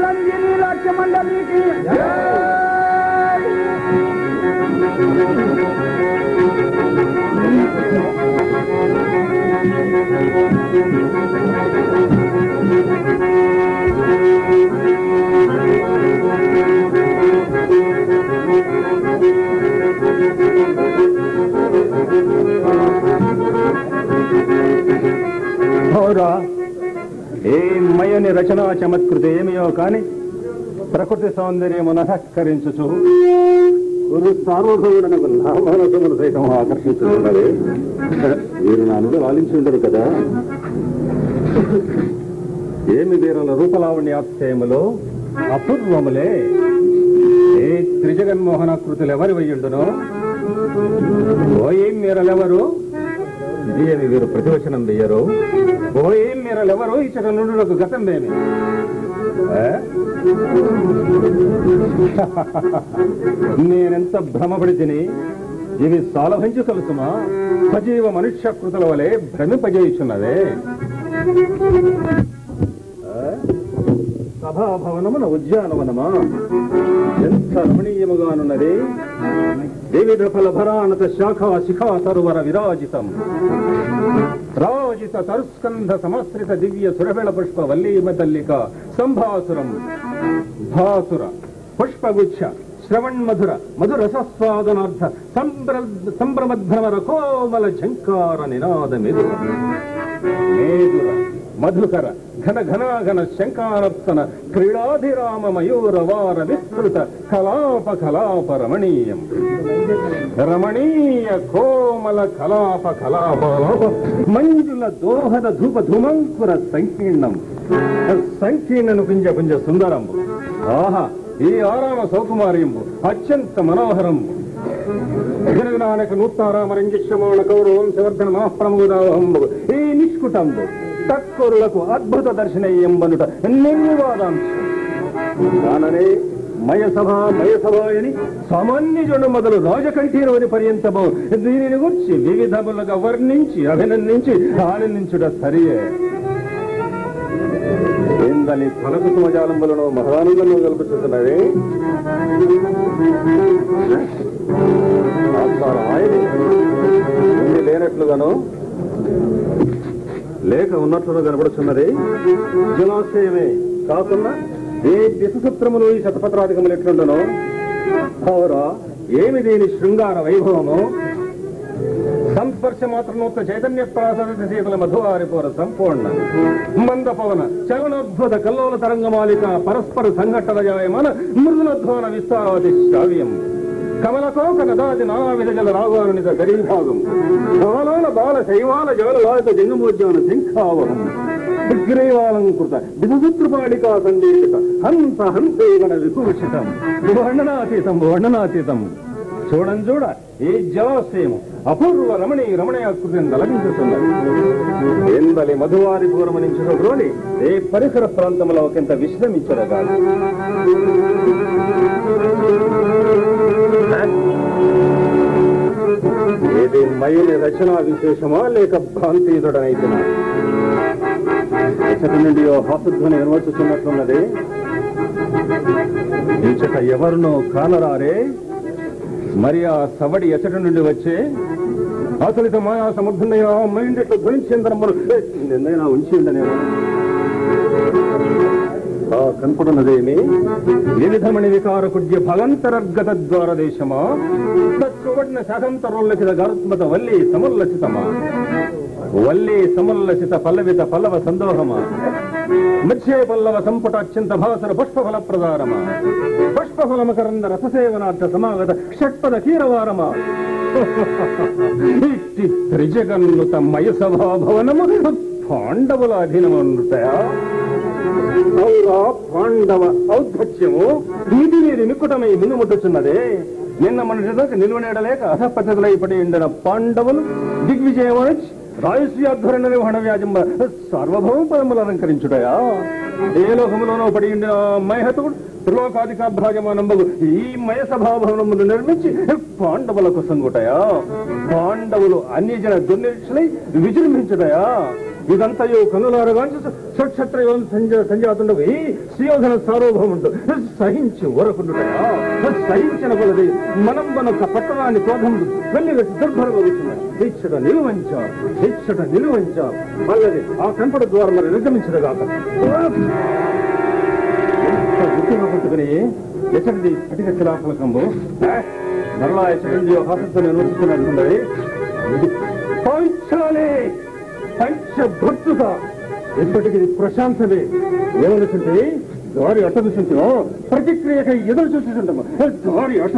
నందిని రాజ్య మండలికి హోరా ఏ మయని రచనా చమత్కృతి ఏమియో కాని ప్రకృతి సౌందర్యమును అహక్కరించుచు గురు సార్వభౌముడనకు నామానసమును సైతం ఆకర్షించుతున్నది. వీరు నానుడు ఆలించి ఉండరు కదా. ఏమి వీరుల రూపలావణ్యాశ్చయములో అపూర్వములే. ఏ త్రిజగన్మోహనాకృతులు ఎవరి వయ్యుండునో ఓ ఏం మీరలెవరు ఏమి వీరు ప్రతివచనం వెయ్యరు. ఓ ఏం మీరలెవరు ఇచ్చట నుండి గతందేమి. నేనెంత భ్రమపడి తిని ఇవి సాలభంచి కలుసుమా సజీవ మనుష్యకృతుల వలె భ్రమింపజేయుచున్నదే. సభాభవనమున ఉద్యానవనమా ఎంత రమణీయముగానున్నది. వివిధ ఫలభరానత శాఖా శిఖా సరోవర విరాజితం రాజిత తరుస్కంధ సమశ్రిత దివ్య సురవేళ పుష్ప వల్లీమతల్లిక సంభాసురం భాసుర పుష్పగుచ్ఛ శ్రవణ్మధుర మధురసస్వాదనార్థ సంభ్రమద్భ్రమర కోమల ఝంకార నినాదమిదు మేదుర మధుకర ఘన ఘనాఘన శంకానర్తన క్రీడాధిరామ మయూరవార విస్తృత కలాప కలాప రమణీయం రమణీయ కోమల కలాప కలాపలాప మంజుల దోహద ధూప ధూమంకుర సంకీర్ణం సంకీర్ణను పుంజ పుంజ సుందరంబు. ఆహా ఈ ఆరామ సౌకుమార్యంబు అత్యంత మనోహరంబు. జనగణానక నూత్నారామరంజిష్యమాణ కౌరవం శవర్ధన మహాప్రముదాహంబు ఈ నిష్కుటంబు తక్కువలకు అద్భుత దర్శనీయంబనుట నిర్వివాదాంశం. దాననే మయసభాయని సామాన్య జను మొదలు రాజకంఠీరవని పర్యంతము దీనిని గురించి వివిధములుగా వర్ణించి అభినందించి ఆనందించుట సరియే. ఏందని ఫలకు సుమజాలంబులను మహానందంలో కల్పిస్తున్నది. లేనట్లుగాను లేక ఉన్నట్లుగా కనబడుతున్నది. జలాశయమే కాకుండా ఏ దిశసూత్రములు ఈ శతపత్రాధికములు ఎట్లుండనో అవురా ఏమి దీని శృంగార వైభవము. సంస్పర్శ మాత్రనోక్త చైతన్య ప్రాసద శీతల మధువారిపోర సంపూర్ణ మంద పవన చలనోద్భుత కల్లోల తరంగమాలిక పరస్పర సంఘటన జాయమాన మృదులధ్వాన విస్తారాది శ్రావ్యం కమలకోక నదాది నానావిధ జల రాగానునిత గరీభాగం బాలాల బాల శైవాల జవలలాయత జంగమోద్యాన శంఖావహం గ్రీవాలంకృత విధసూత్రపాడికా సందేశిత హంస హంసేగణ విభూషితం వర్ణనాతీతం చూడం చూడ ఈ జలాశయము అపూర్వ రమణీయాకృతిని తలగించుతున్నది. ఎందలి మధువారి పూర్వనించులోని ఏ పరిసర ప్రాంతంలో ఒకంత విశ్రమించరగాలి. ఏది మయుని రచనా విశేషమా లేక భ్రాంతియుడనైతున్నా ఇచ్చటి నుండి ఓ హాసధ్వని వినవచ్చుతున్నట్లున్నది. ఇచ్చట ఎవరినో కానరారే మరి ఆ సవడి ఎచ్చటి నుండి వచ్చే అసలిత మాయా సముద్రనయా మైండెట్లు ధ్వనించేందరమ్మను నిన్నైనా ఉంచి ఉండనేమో. కనపడున్నదేమి వివిధమణి వికారకుడ్య భగంతరర్గత ద్వార దేశమా తత్సువడ్న శాకంతరోల్లసిత గారుత్మత వల్లీ సముల్లసితమా వల్లీ సముల్లసిత పల్లవిత పల్లవ సందోహమా మధ్యే పల్లవ సంపుట అత్యంత భాసర పుష్పఫల ప్రదారమా పుష్పఫల మకరంద రససేవనార్థ సమాగత షట్పద కీరవారమా ఇట్టి త్రిజగన్నుత మయసభాభవనము పాండవుల అధీనమనుటయా. పాండవ ఔద్ధత్యము వీధి వీరి నిక్కుటమై మినుముట్టుచున్నదే. నిన్న మన నిలువనేడలేక అధపద్ధతులై పడి ఉండిన పాండవులు దిగ్విజయమనొచ్చి రాయస్యాధ్వర్ణ నిర్వహణ వ్యాజంబ సార్వభౌమ పదములు అలంకరించుటయా. ఏ లోకములోనో పడి ఉండిన మయహతుడు త్రిలోకాధికాభ్రాజమానంబగు ఈ మయసభాభవనమును నిర్మించి పాండవులకు సంగుటయా. పాండవులు అన్యజన దుర్నిరీక్షలై విజృంభించుటయా. ఇదంతయో కనులారగాంచి సక్షత్రయోం సంజాతుండవు ఈ సుయోధన సార్వభౌముండు సహించి ఊరకుండుటయా సహించిన కొలది మనం మనొక్క పట్టణాన్ని క్రోధముడు వెళ్ళిగట్టి దుర్భరమవుతున్నాయి. ఇచ్చట నిలువంచ వల్లది ఆ కంపడ ద్వారా మరి నిర్గమించదుగాక. గుర్తుపట్టుకుని ఎచ్చటిది స్ఫటిక శిలాఫలకంబు మరలా ఎచ్చటి హాసంతో నేను వచ్చుకున్నట్టుండవి పంచభర్తుగా ఇప్పటికి ప్రశాంతమే ఏమనుకుంటే దారి అట్ట చూసింటో ప్రతిక్రియకై ఎదురు చూస్తుంటాము. దారి అట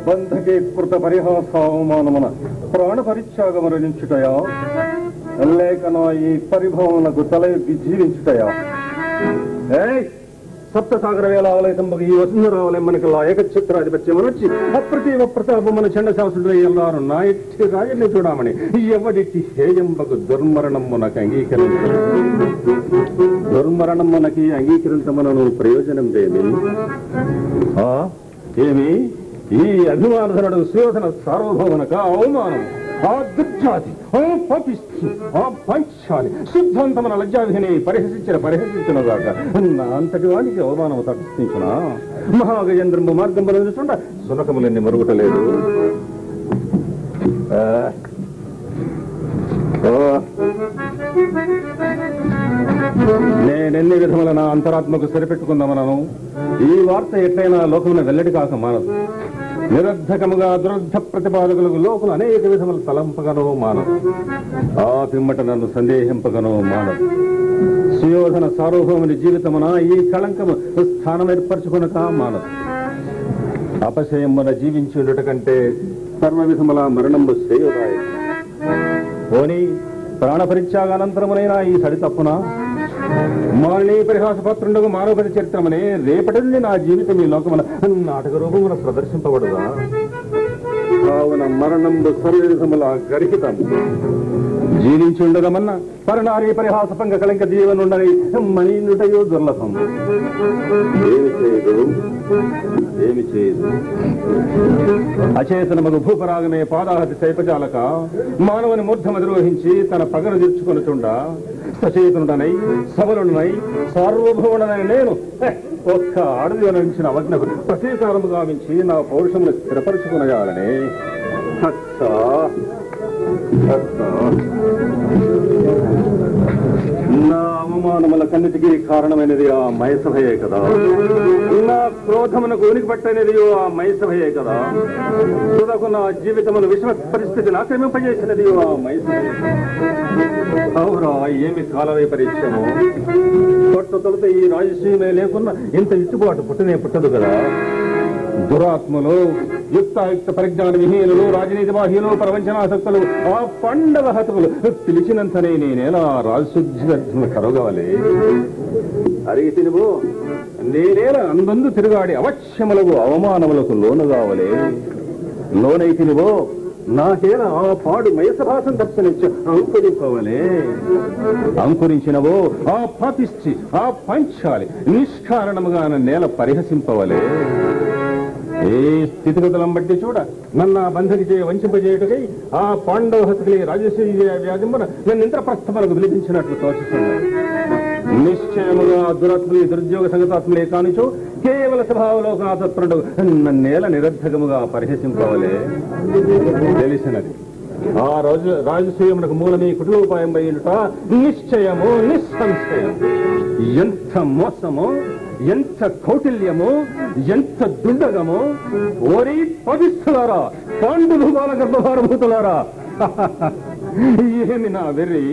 బంధకే కృత పరిహాసావమానమున ప్రాణ పరిత్యాగమరణించుటయా లేకన ఈ పరిభవమునకు తలయొగ్గి జీవించుటయా. సప్తసాగర వేళ ఆలయంబగు ఈ వసుంధరావలెమ్మనికల్లా ఏకఛత్రాధిపత్యమనొచ్చి అప్రతీవ ప్రతాపమున చండశాసుడు ఎల్లారు నా ఇట్టి రాజన్ని చూడమని ఎవడిట్టి హేయంబగు దుర్మరణమునకు దుర్మరణమునకి అంగీకరించమనను ప్రయోజనం ఏమి? ఏమి ఈ అభిమానధనుడు సుయోధన సార్వభౌమునక అవమానం, ఆ దుర్జాతి, ఆ పాపిష్టి, ఆ పంచాలి శుద్ధంతమన లజ్జావిహిని పరిహసించినగాక నా అంతటి వానికి అవమానము తప్పించునా? మహాగజేంద్రంబు మార్గంబు చూడ సునకములన్నీ మరుగుటలేదు. నేనెన్ని విధముల నా అంతరాత్మకు సరిపెట్టుకుందామనను ఈ వార్త ఎట్లయినా లోకమున వెల్లడి కాక మానదు. నిరర్ధకముగా దురర్థ ప్రతిపాదకులకు లోకులు అనేక విధముల తలంపగనో మానదు. ఆ పిమ్మట నన్ను సందేహింపగనో మానదు. సుయోధన సార్వభౌముని జీవితమున ఈ కళంకము స్థానం ఏర్పరచుకునక మానదు. అపశయమున జీవించుట కంటే సర్వవిధముల మరణంబు శ్రేయోదాయ. పోనీ ప్రాణ పరిత్యాగానంతరమునైనా ఈ సడి తప్పున మాలిని పరిహాసపాత్రుండగు మానవపతి చరిత్రమనే రేపటి నుండి నా జీవితం ఈ లోకమున నాటక రూపమున ప్రదర్శింపబడదా? కావున మరణంబు సర్వవిధముల గరిహితం. జీవించుండగమన్న పరనారీ పరిహాసపంగ కళంక జీవనుండని మనీనుటయో దుర్లభం. ఏమి చేయదు అచేతనమగు భూపరాగమే పాదాహతి శైపజాలక మానవుని మూర్ధమధిరోహించి తన పగను తీర్చుకొనుచుండా సచేతనుడనై సబలుడనై సార్వభౌముడనై నేను ఒక్క ఆడది అనుభవించిన అవజ్ఞకు ప్రతీకారము గావించి నా పౌరుషమును స్థిరపరుచుకునగాలని నా అవమానముల కన్నిటికీ కారణమైనది ఆ మయసభయే కదా. నా క్రోధమునకు ఉనికి పట్టనేది ఆ మయసభయే కదా. తుదకు నా జీవితమును విషమ పరిస్థితిని ఆక్రమింపజేసినది ఆ మయసభయే. అవురా ఏమి కాల వైపరీత్యము. తొలత ఈ రాజశ్రీమే లేకున్నా ఇంత ఇట్టుబాటు పుట్టదు కదా. దురాత్మలు, యుక్తాయుక్త పరిజ్ఞాన విహీనులు, రాజనీతి బాహ్యులు, ప్రవంచనాసక్తులు, ఆ పండవ హతులు పిలిచినంతనే నేనేలా రాజశుద్ధి కరగాలి. అరిగి తినువు నేనేలా అందందు తిరుగాడి అవశ్యములకు అవమానములకు లోనుగావలే. లోనై తినువో నాకేలా ఆ పాడు మయసభాసం దర్శనించి అంకురింపవలే. అంకురించినవో ఆ పాపిష్టి, ఆ పంచాలి నిష్కారణముగా నేల పరిహసింపవలే. ఏ స్థితిగతులను బట్టి చూడ నన్ను బంధకి వంచింపజేయుటకై ఆ పాండవ హతులే రాజశ్రీ వ్యాధింపున నన్ను ఇంద్రప్రస్థములకు పిలిపించినట్లు తోచుతున్నాడు. నిశ్చయముగా దురాత్మలే దుర్యోగ సంగతాత్మలే కానిచో కేవల స్వభావలోకనాథత్రుడు నన్నేల నిరర్ధకముగా పరిహసింపవలే. తెలిసినది ఆ రోజు రాజసూయమునకు మూలమే కుటుంబోపాయం అయ్యుట నిశ్చయము నిస్సంశయం. ఎంత మోసమో, ఎంత కౌటిల్యమో, ఎంత దుండగమో. ఓరి పవిస్తులారా, పాండులు బాల గర్భభారభూతులారా, ఏమి నా వెర్రి.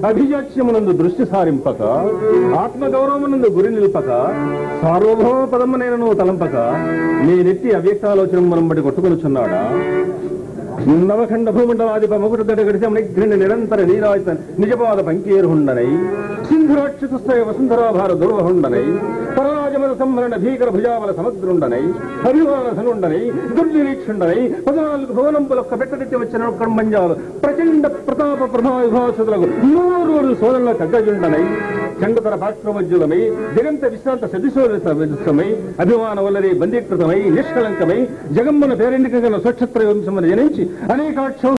అభిజాత్యమునందు దృష్టి సారింపక, ఆత్మగౌరవమునందు గురి నిల్పక, సార్వభౌమ పదమునైనను తలంపక నేనెట్టి అవ్యక్తాలోచన మనం బట్టి కొట్టుకొనుచున్నాడా? నవఖండ భూమండలాధిప ముకుటదట గడిసమనిఘ్రిణ నిరంతర నీరాయత నిజపాద పంకేరుహుండనై సింధురాక్షసయ వసుంధరాభార దుర్వహుండనై పరరాజమద సంహరణ భీకర భుజాబల సముద్రుండనై అభిమాన ధనుండనై దుర్నిరీక్షుండనై 14 భువనంపులొక్క పెట్టెత్తి వచ్చిన కర్మంజాలు ప్రచండ ప్రతాప ప్రభా విభాసులకు 100 సోదరుల కగ్గజుండనై చండతర పాక్రమజ్జులమై జగంత విశ్రాంత సదిశోదమై అభిమాన వల్లనే బందీకృతమై నిష్కళంకమై జగమ్మన పేరెండికగల స్వక్షత్ర వంశమును జనించి అనేకాక్ష